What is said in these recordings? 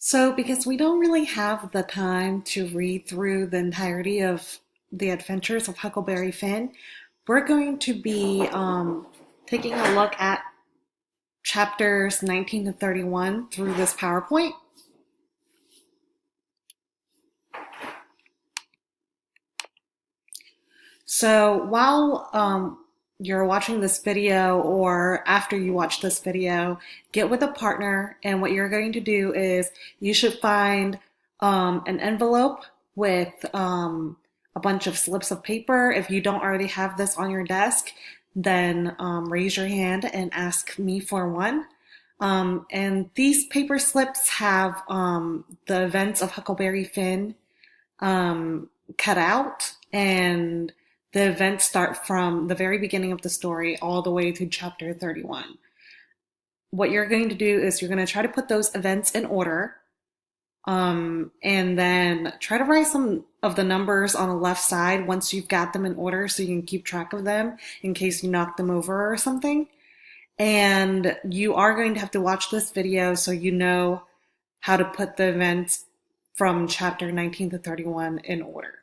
So, because we don't really have the time to read through the entirety of the adventures of Huckleberry Finn, we're going to be taking a look at chapters 19 to 31 through this PowerPoint. So, while you're watching this video or after you watch this video, get with a partner, and what you're going to do is you should find an envelope with a bunch of slips of paper. If you don't already have this on your desk, then raise your hand and ask me for one. And these paper slips have the events of Huckleberry Finn cut out, and the events start from the very beginning of the story all the way to chapter 31. What you're going to do is you're going to try to put those events in order, and then try to write some of the numbers on the left side once you've got them in order so you can keep track of them in case you knock them over or something. And you are going to have to watch this video so you know how to put the events from chapter 19 to 31 in order.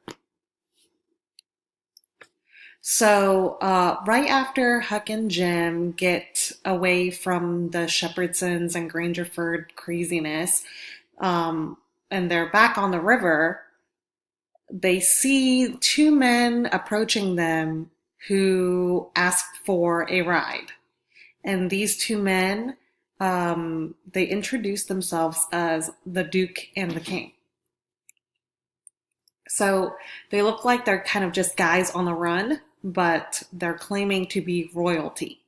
So right after Huck and Jim get away from the Shepherdsons and Grangerford craziness, and they're back on the river, they see two men approaching them who ask for a ride. And these two men, they introduce themselves as the Duke and the King. So they look like they're kind of just guys on the run, but they're claiming to be royalty.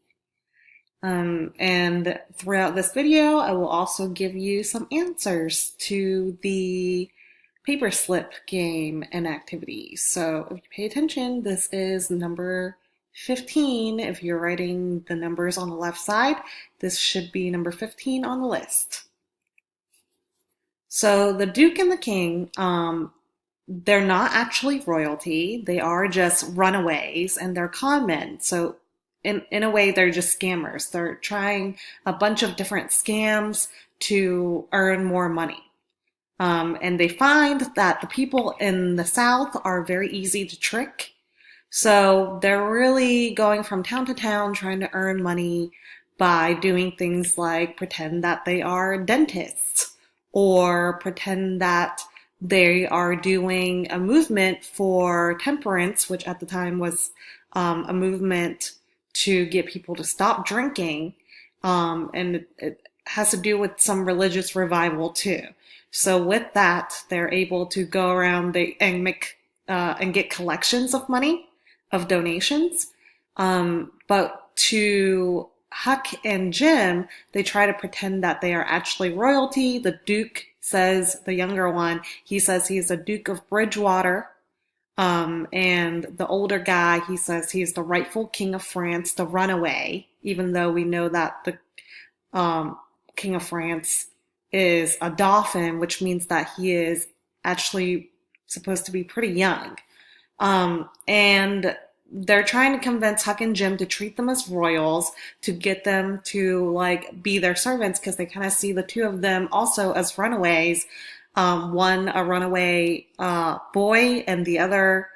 And throughout this video, I will also give you some answers to the paper slip game and activities. So if you pay attention, this is number 15. If you're writing the numbers on the left side, this should be number 15 on the list. So the Duke and the King, they're not actually royalty. They are just runaways, and they're con men. So in a way, they're just scammers. They're trying a bunch of different scams to earn more money. And they find that the people in the South are very easy to trick. So they're really going from town to town trying to earn money by doing things like pretend that they are dentists, or pretend that they are doing a movement for temperance, which at the time was a movement to get people to stop drinking. And it has to do with some religious revival too. So with that, they're able to go around and make and get collections of money, of donations. But to Huck and Jim, they try to pretend that they are actually royalty. The Duke says, the younger one, he says he's a Duke of Bridgewater. And the older guy, he says he's the rightful King of France, the runaway, even though we know that the King of France is a Dauphin, which means that he is actually supposed to be pretty young. And they're trying to convince Huck and Jim to treat them as royals, to get them to like be their servants, because they kind of see the two of them also as runaways. One a runaway boy, and the other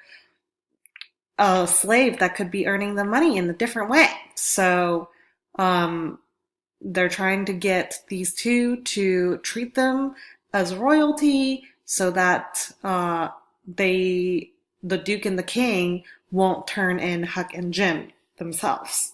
a slave that could be earning the money in a different way. So they're trying to get these two to treat them as royalty so that the Duke and the King won't turn in Huck and Jim themselves.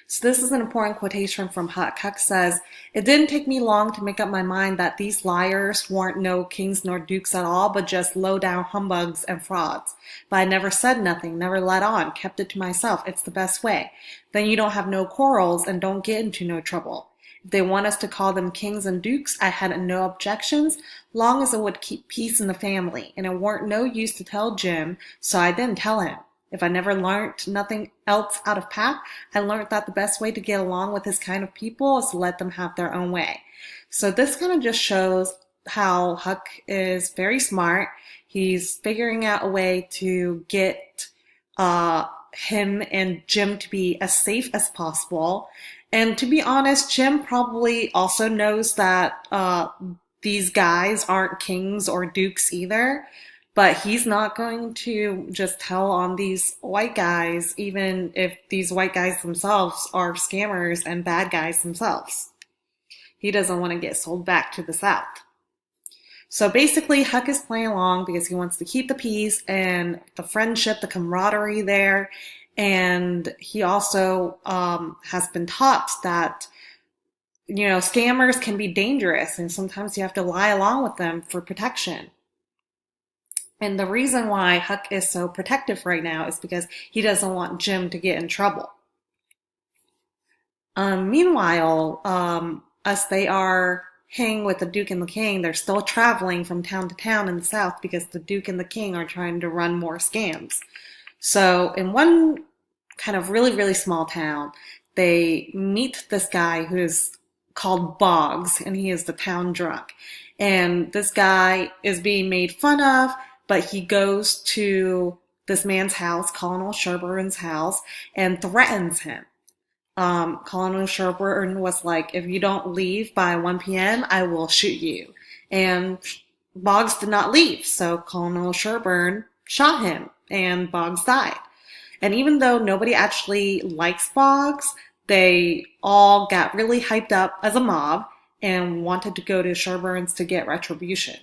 So this is an important quotation from Huck. Huck says, "It didn't take me long to make up my mind that these liars weren't no kings nor dukes at all, but just low-down humbugs and frauds. But I never said nothing, never let on, kept it to myself. It's the best way. Then you don't have no quarrels and don't get into no trouble. If they want us to call them kings and dukes, I had no objections, long as it would keep peace in the family. And it weren't no use to tell Jim, so I didn't tell him. If I never learnt nothing else out of Pap, I learnt that the best way to get along with this kind of people is to let them have their own way." So this kind of just shows how Huck is very smart. He's figuring out a way to get him and Jim to be as safe as possible. And to be honest, Jim probably also knows that these guys aren't kings or dukes either, but he's not going to just tell on these white guys, even if these white guys themselves are scammers and bad guys themselves. He doesn't want to get sold back to the South. So basically, Huck is playing along because he wants to keep the peace and the friendship, the camaraderie there. And he also has been taught that, scammers can be dangerous and sometimes you have to lie along with them for protection. And the reason why Huck is so protective right now is because he doesn't want Jim to get in trouble. Meanwhile, as they are hanging with the Duke and the King, they're still traveling from town to town in the South because the Duke and the King are trying to run more scams. So in one kind of really, really small town, they meet this guy who's called Boggs, and he is the town drunk. And this guy is being made fun of, but he goes to this man's house, Colonel Sherburn's house, and threatens him. Colonel Sherburn was like, if you don't leave by 1 p.m., I will shoot you. And Boggs did not leave, so Colonel Sherburn shot him, and Boggs died. And even though nobody actually likes Boggs, they all got really hyped up as a mob and wanted to go to Sherburn's to get retribution.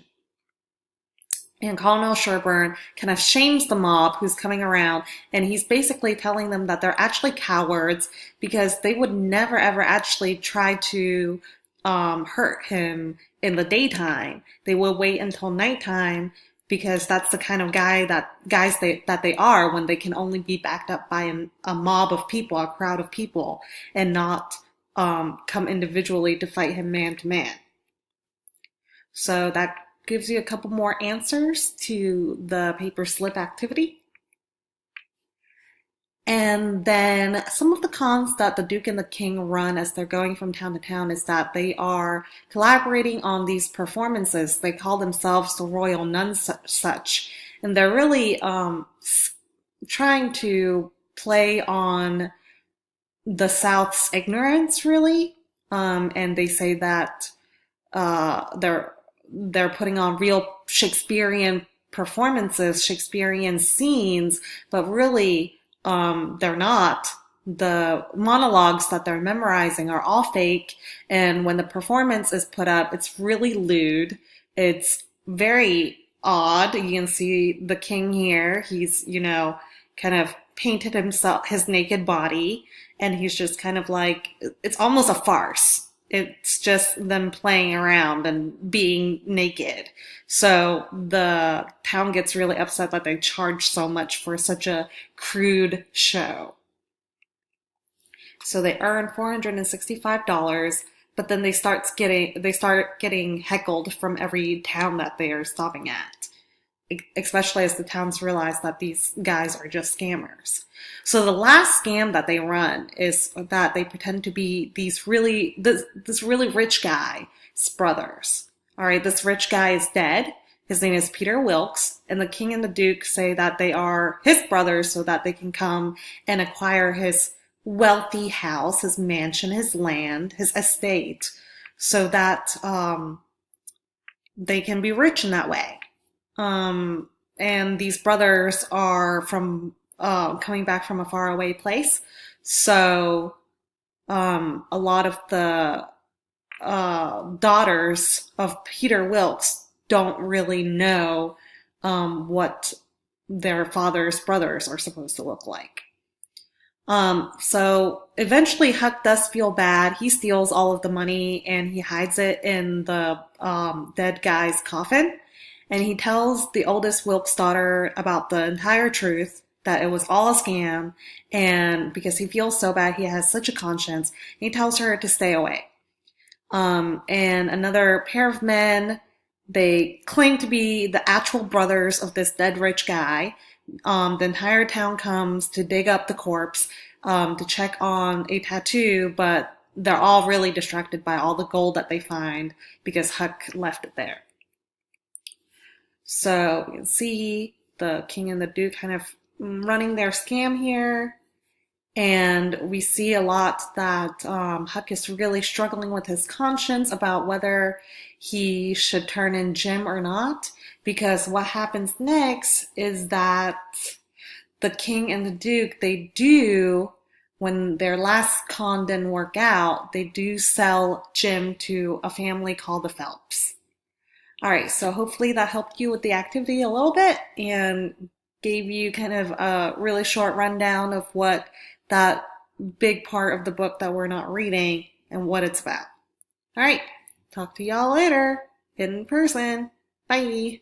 And Colonel Sherburn kind of shames the mob who's coming around, and he's basically telling them that they're actually cowards because they would never ever actually try to hurt him in the daytime. They will wait until nighttime because that's the kind of guys they are when they can only be backed up by a mob of people, a crowd of people, and not come individually to fight him man to man. So that gives you a couple more answers to the paper slip activity. And then some of the cons that the Duke and the King run as they're going from town to town is that they are collaborating on these performances. They call themselves the Royal NONESUCH. And they're really trying to play on the South's ignorance, really. And they say that they're putting on real Shakespearean performances, Shakespearean scenes, but really they're not. The monologues that they're memorizing are all fake, and when the performance is put up, it's really lewd. It's very odd. You can see the king here. He's, kind of painted his naked body, and he's just kind of like, it's almost a farce. It's just them playing around and being naked. So the town gets really upset that they charge so much for such a crude show. So they earn $465, but then they start getting heckled from every town that they are stopping at, especially as the towns realize that these guys are just scammers. So the last scam that they run is that they pretend to be this really rich guy's brothers. All right, this rich guy is dead. His name is Peter Wilkes, and the king and the duke say that they are his brothers so that they can come and acquire his wealthy house, his mansion, his land, his estate, so that they can be rich in that way. And these brothers are coming back from a faraway place. So, a lot of the daughters of Peter Wilkes don't really know what their father's brothers are supposed to look like. So eventually Huck does feel bad. He steals all of the money and he hides it in the dead guy's coffin. And he tells the oldest Wilkes daughter about the entire truth, that it was all a scam, and because he feels so bad, he has such a conscience, he tells her to stay away. And another pair of men, they claim to be the actual brothers of this dead rich guy. The entire town comes to dig up the corpse, to check on a tattoo, but they're all really distracted by all the gold that they find because Huck left it there. So you can see the king and the duke kind of running their scam here. And we see a lot that Huck is really struggling with his conscience about whether he should turn in Jim or not. Because what happens next is that the king and the duke, they do, when their last con didn't work out, they do sell Jim to a family called the Phelps. All right, so hopefully that helped you with the activity a little bit and gave you kind of a really short rundown of what that big part of the book that we're not reading and what it's about. All right, talk to y'all later in person. Bye.